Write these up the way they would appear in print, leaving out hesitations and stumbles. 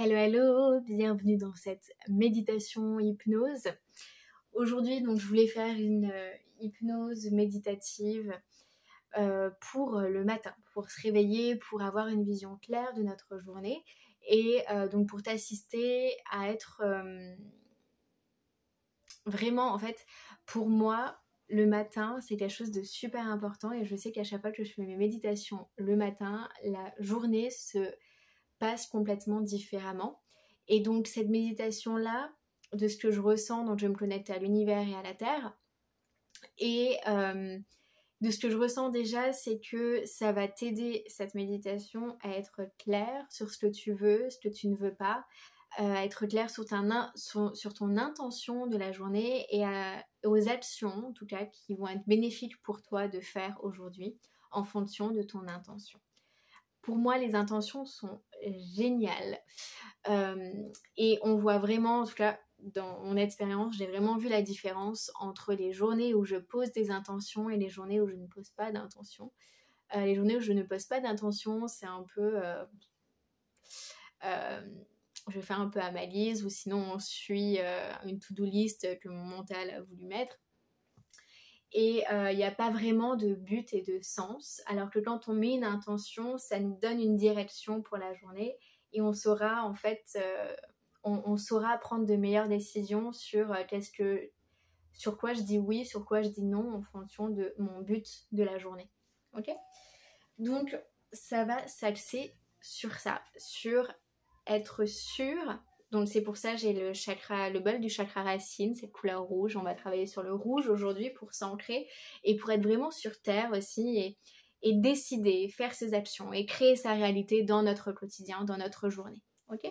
Hello, hello, bienvenue dans cette méditation hypnose. Aujourd'hui, donc, je voulais faire une hypnose méditative pour le matin, pour se réveiller, pour avoir une vision claire de notre journée et donc pour t'assister à être vraiment, en fait, pour moi, le matin, c'est quelque chose de super important et je sais qu'à chaque fois que je fais mes méditations le matin, la journée se passe complètement différemment. Et donc cette méditation-là, de ce que je ressens, donc je me connecte à l'univers et à la Terre, et de ce que je ressens déjà, c'est que ça va t'aider, cette méditation, à être clair sur ce que tu veux, ce que tu ne veux pas, à être clair sur ton intention de la journée et aux actions, en tout cas, qui vont être bénéfiques pour toi de faire aujourd'hui en fonction de ton intention. Pour moi, les intentions sont géniales. Et on voit vraiment, en tout cas dans mon expérience, j'ai vraiment vu la différence entre les journées où je pose des intentions et les journées où je ne pose pas d'intention. Les journées où je ne pose pas d'intention, c'est un peu... je fais un peu à ma liste, ou sinon on suit une to-do list que mon mental a voulu mettre. Et il n'y a pas vraiment de but et de sens, alors que quand on met une intention, ça nous donne une direction pour la journée et on saura en fait, on saura prendre de meilleures décisions sur sur quoi je dis oui, sur quoi je dis non en fonction de mon but de la journée. Ok ? Donc ça va s'axer sur ça, sur être sûr. Donc c'est pour ça que j'ai le bol du chakra racine, cette couleur rouge. On va travailler sur le rouge aujourd'hui pour s'ancrer et pour être vraiment sur terre aussi et décider, faire ses actions et créer sa réalité dans notre quotidien, dans notre journée. Ok ?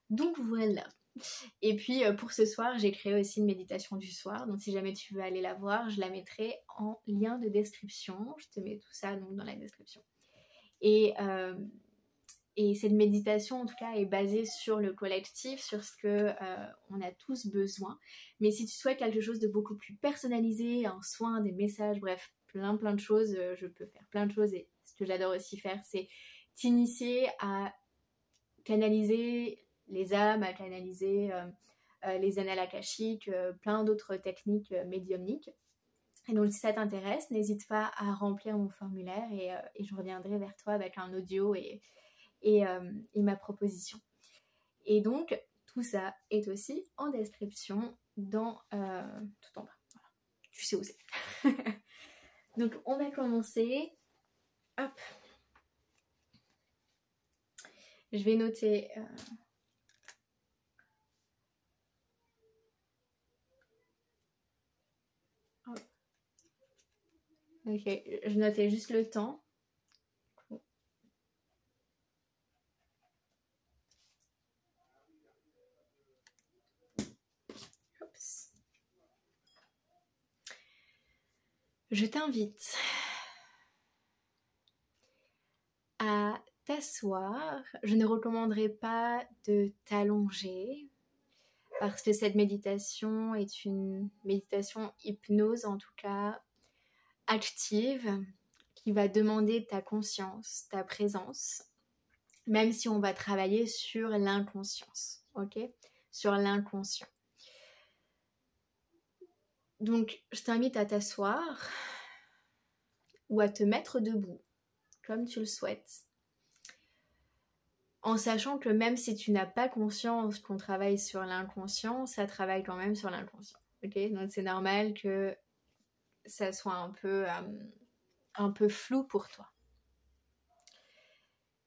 Donc voilà. Et puis pour ce soir, j'ai créé aussi une méditation du soir. Donc si jamais tu veux aller la voir, je la mettrai en lien de description. Je te mets tout ça donc, dans la description. Et cette méditation, en tout cas, est basée sur le collectif, sur ce que on a tous besoin. Mais si tu souhaites quelque chose de beaucoup plus personnalisé, un soin, des messages, bref, plein de choses, je peux faire plein de choses. Et ce que j'adore aussi faire, c'est t'initier à canaliser les âmes, à canaliser les annales akashiques, plein d'autres techniques médiumniques. Et donc si ça t'intéresse, n'hésite pas à remplir mon formulaire et je reviendrai vers toi avec un audio et ma proposition. Et donc tout ça est aussi en description dans tout en bas. Voilà. Tu sais où c'est. Donc on va commencer. Hop. Je vais noter. Ok, je notais juste le temps. Oups. Je t'invite à t'asseoir. Je ne recommanderais pas de t'allonger parce que cette méditation est une méditation hypnose, en tout cas active, qui va demander ta conscience, ta présence, même si on va travailler sur l'inconscience, ok ? Sur l'inconscient. Donc, je t'invite à t'asseoir ou à te mettre debout, comme tu le souhaites, en sachant que même si tu n'as pas conscience qu'on travaille sur l'inconscient, ça travaille quand même sur l'inconscient, ok ? Donc, c'est normal que ça soit un peu flou pour toi.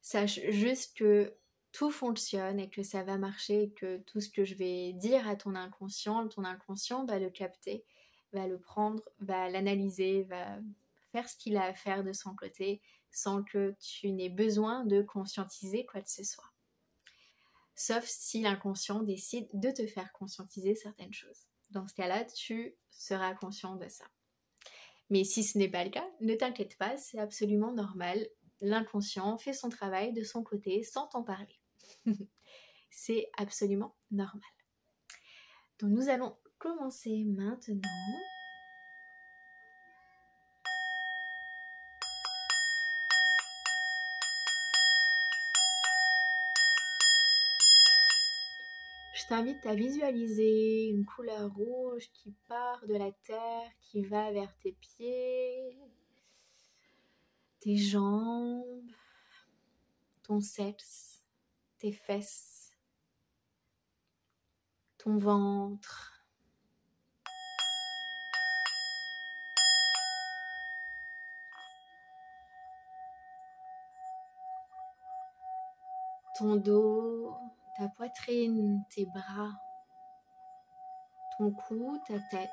Sache juste que tout fonctionne et que ça va marcher et que tout ce que je vais dire à ton inconscient va le capter, va le prendre, va l'analyser, va faire ce qu'il a à faire de son côté sans que tu n'aies besoin de conscientiser quoi que ce soit. Sauf si l'inconscient décide de te faire conscientiser certaines choses. Dans ce cas-là, tu seras conscient de ça. Mais si ce n'est pas le cas, ne t'inquiète pas, c'est absolument normal. L'inconscient fait son travail de son côté sans t'en parler. C'est absolument normal. Donc nous allons commencer maintenant. Je t'invite à visualiser une couleur rouge qui part de la terre, qui va vers tes pieds, tes jambes, ton sexe, tes fesses, ton ventre, ton dos, ta poitrine, tes bras, ton cou, ta tête.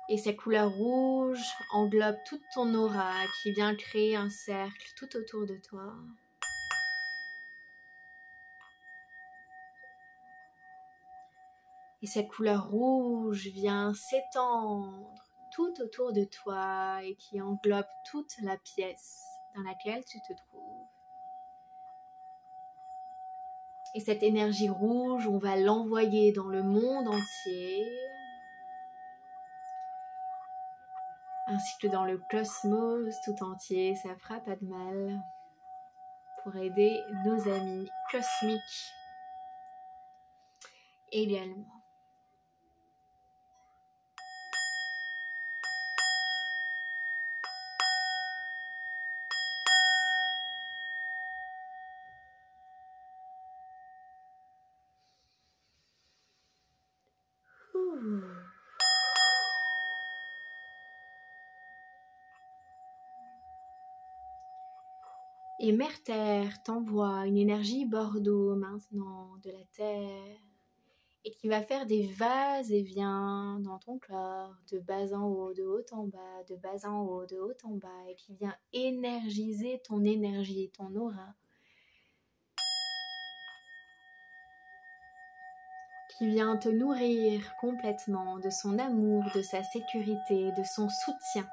Et cette couleur rouge englobe toute ton aura qui vient créer un cercle tout autour de toi. Et cette couleur rouge vient s'étendre tout autour de toi et qui englobe toute la pièce dans laquelle tu te trouves. Et cette énergie rouge, on va l'envoyer dans le monde entier, ainsi que dans le cosmos tout entier. Ça fera pas de mal pour aider nos amis cosmiques également. Et Mère Terre t'envoie une énergie Bordeaux maintenant de la Terre et qui va faire des vases et vient dans ton corps de bas en haut, de haut en bas, de bas en haut, de haut en bas et qui vient énergiser ton énergie, ton aura. Qui vient te nourrir complètement de son amour, de sa sécurité, de son soutien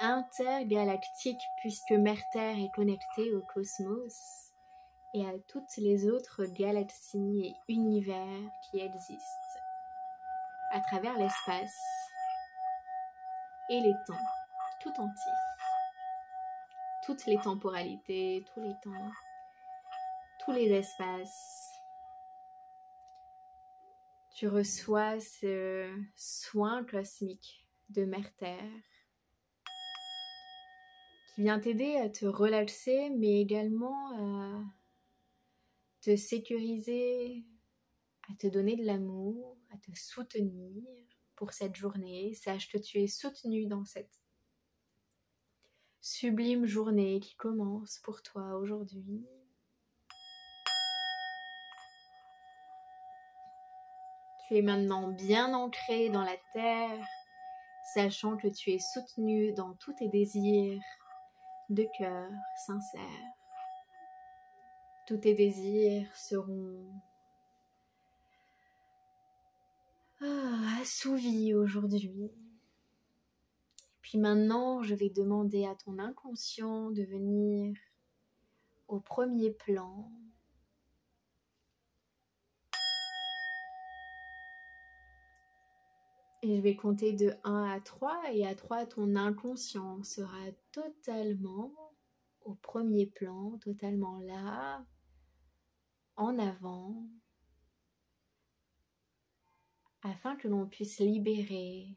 intergalactique puisque Mère Terre est connectée au cosmos et à toutes les autres galaxies et univers qui existent à travers l'espace et les temps tout entiers. Toutes les temporalités, tous les temps, tous les espaces. Tu reçois ce soin cosmique de Mère Terre qui vient t'aider à te relaxer, mais également à te sécuriser, à te donner de l'amour, à te soutenir pour cette journée. Sache que tu es soutenu dans cette sublime journée qui commence pour toi aujourd'hui. Tu es maintenant bien ancré dans la terre, sachant que tu es soutenu dans tous tes désirs de cœur sincère. Tous tes désirs seront assouvis aujourd'hui. Puis maintenant, je vais demander à ton inconscient de venir au premier plan. Et je vais compter de 1 à 3, et à 3, ton inconscient sera totalement au premier plan, totalement là, en avant, afin que l'on puisse libérer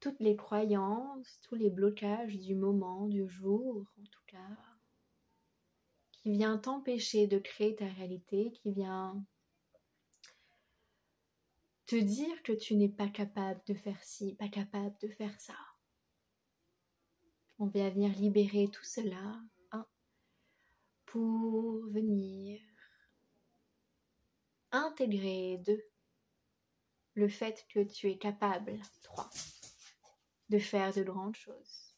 toutes les croyances, tous les blocages du moment, du jour en tout cas, qui vient t'empêcher de créer ta réalité, qui vient te dire que tu n'es pas capable de faire ci, pas capable de faire ça. On va venir libérer tout cela pour venir intégrer 2, le fait que tu es capable, 3, de faire de grandes choses.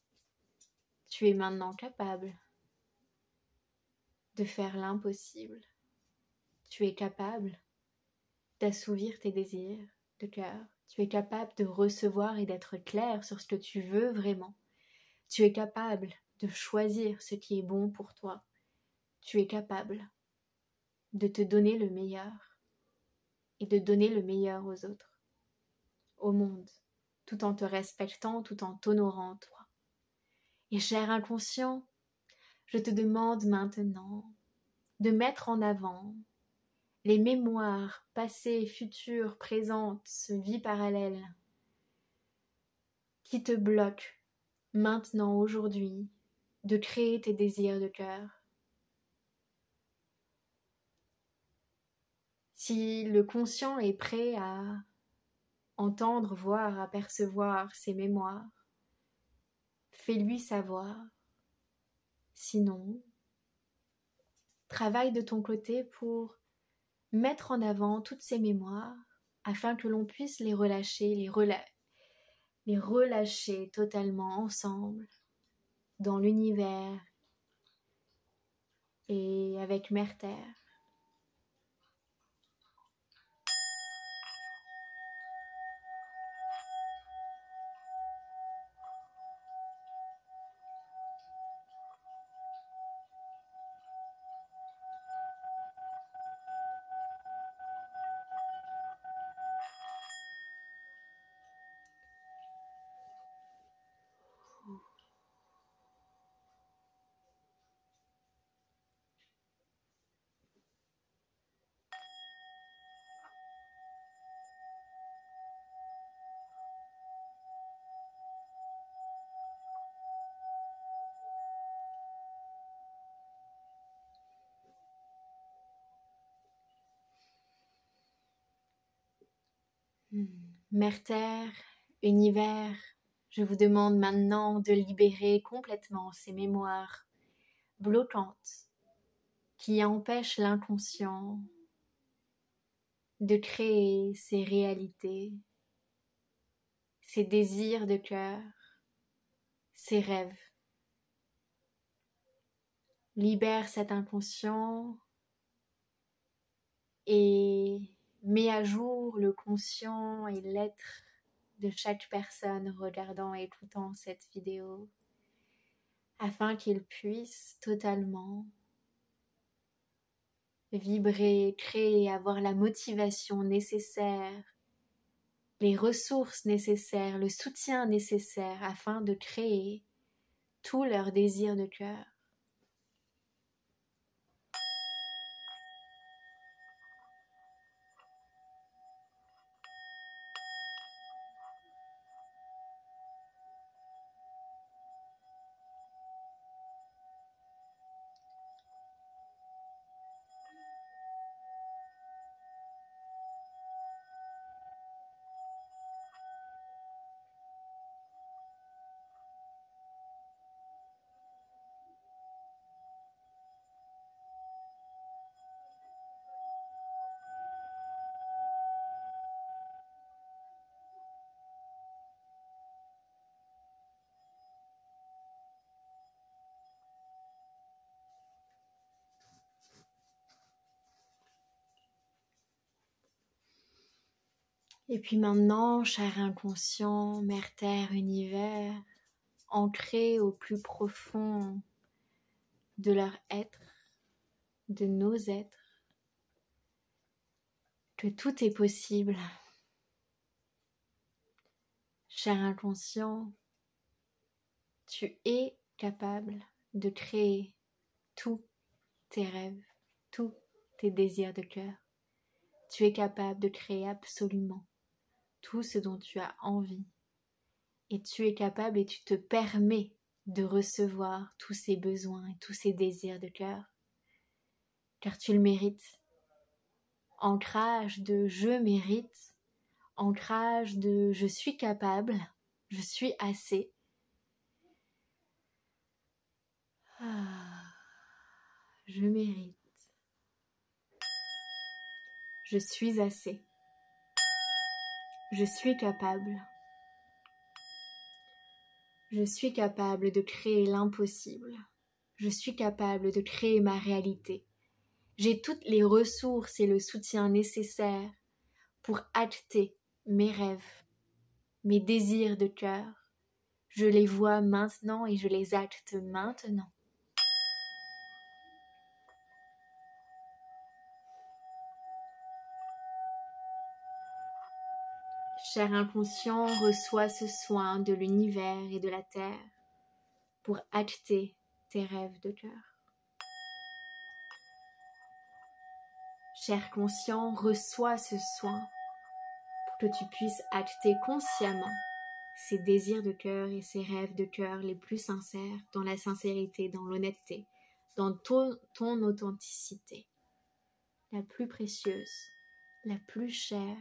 Tu es maintenant capable de faire l'impossible. Tu es capable d'assouvir tes désirs de cœur. Tu es capable de recevoir et d'être clair sur ce que tu veux vraiment. Tu es capable de choisir ce qui est bon pour toi. Tu es capable de te donner le meilleur et de donner le meilleur aux autres, au monde, tout en te respectant, tout en t'honorant toi. Et cher inconscient, je te demande maintenant de mettre en avant les mémoires passées, futures, présentes, vie parallèle qui te bloquent maintenant, aujourd'hui, de créer tes désirs de cœur. Si le conscient est prêt à entendre, voir, apercevoir ces mémoires, fais-lui savoir. Sinon, travaille de ton côté pour mettre en avant toutes ces mémoires afin que l'on puisse les relâcher, les relâcher totalement ensemble dans l'univers et avec Mère Terre. Mère Terre, univers, je vous demande maintenant de libérer complètement ces mémoires bloquantes qui empêchent l'inconscient de créer ces réalités, ces désirs de cœur, ces rêves. Libère cet inconscient et mets à jour le conscient et l'être de chaque personne regardant et écoutant cette vidéo afin qu'il puisse totalement vibrer, créer, avoir la motivation nécessaire, les ressources nécessaires, le soutien nécessaire afin de créer tous leurs désirs de cœur. Et puis maintenant, cher inconscient, Mère Terre, univers, ancré au plus profond de leur être, de nos êtres, que tout est possible. Cher inconscient, tu es capable de créer tous tes rêves, tous tes désirs de cœur. Tu es capable de créer absolument tout ce dont tu as envie. Et tu es capable et tu te permets de recevoir tous ces besoins et tous ces désirs de cœur. Car tu le mérites. Ancrage de je mérite, ancrage de je suis capable, je suis assez. Je mérite. Je suis assez. Je suis capable. Je suis capable de créer l'impossible. Je suis capable de créer ma réalité. J'ai toutes les ressources et le soutien nécessaires pour acter mes rêves, mes désirs de cœur. Je les vois maintenant et je les acte maintenant. Cher inconscient, reçois ce soin de l'univers et de la terre pour acter tes rêves de cœur. Cher conscient, reçois ce soin pour que tu puisses acter consciemment ces désirs de cœur et ces rêves de cœur les plus sincères, dans la sincérité, dans l'honnêteté, dans ton authenticité, la plus précieuse, la plus chère.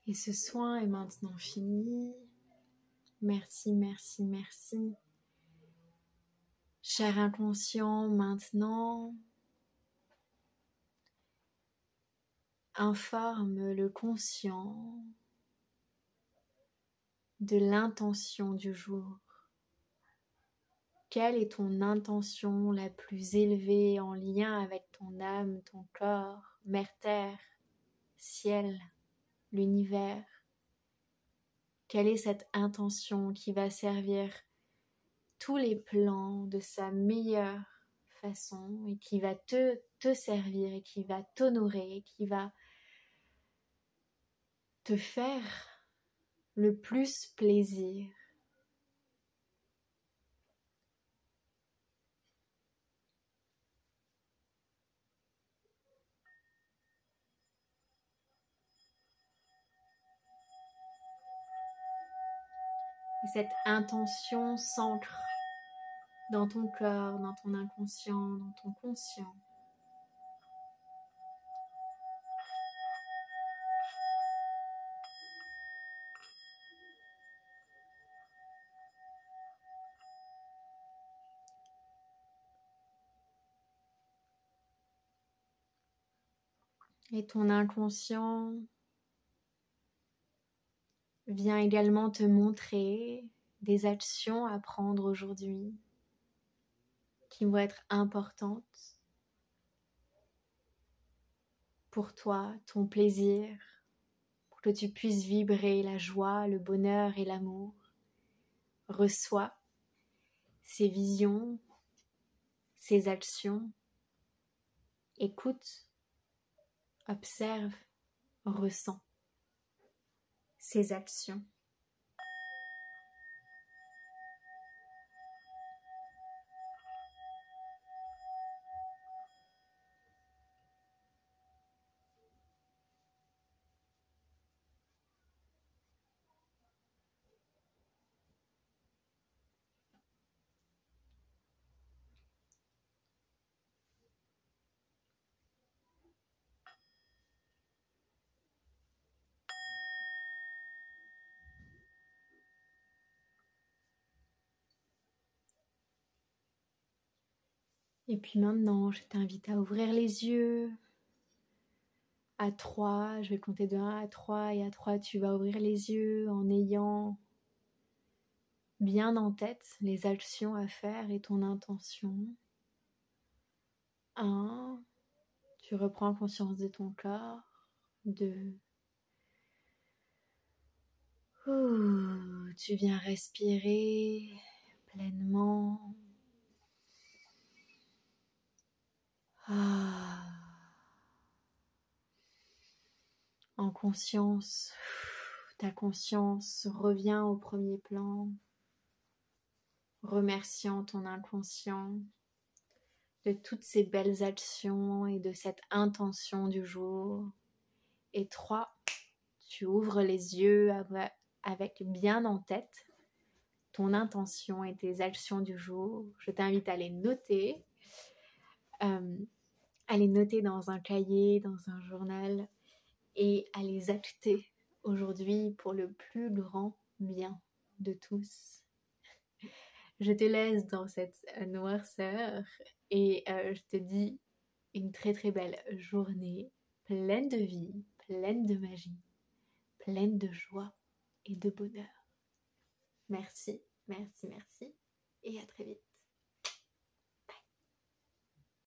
Et ce soin est maintenant fini. Merci, merci, merci. Cher inconscient, maintenant, informe le conscient de l'intention du jour. Quelle est ton intention la plus élevée en lien avec ton âme, ton corps, Mère Terre, ciel, l'univers? Quelle est cette intention qui va servir tous les plans de sa meilleure façon et qui va te servir et qui va t'honorer, et qui va te faire le plus plaisir? Et cette intention s'ancre dans ton corps, dans ton inconscient, dans ton conscient. Et ton inconscient vient également te montrer des actions à prendre aujourd'hui qui vont être importantes pour toi, ton plaisir, pour que tu puisses vibrer la joie, le bonheur et l'amour. Reçois ces visions, ces actions, écoute, observe, ressens ces actions. Et puis maintenant, je t'invite à ouvrir les yeux. À 3, je vais compter de 1 à 3 et à 3, tu vas ouvrir les yeux en ayant bien en tête les actions à faire et ton intention. 1, tu reprends conscience de ton corps. 2, tu viens respirer pleinement. En conscience, ta conscience revient au premier plan, remerciant ton inconscient de toutes ces belles actions et de cette intention du jour. Et 3, tu ouvres les yeux avec bien en tête ton intention et tes actions du jour. Je t'invite à les noter, dans un cahier, dans un journal, et à les acter aujourd'hui pour le plus grand bien de tous. Je te laisse dans cette noirceur et je te dis une très très belle journée, pleine de vie, pleine de magie, pleine de joie et de bonheur. Merci, merci, merci et à très vite.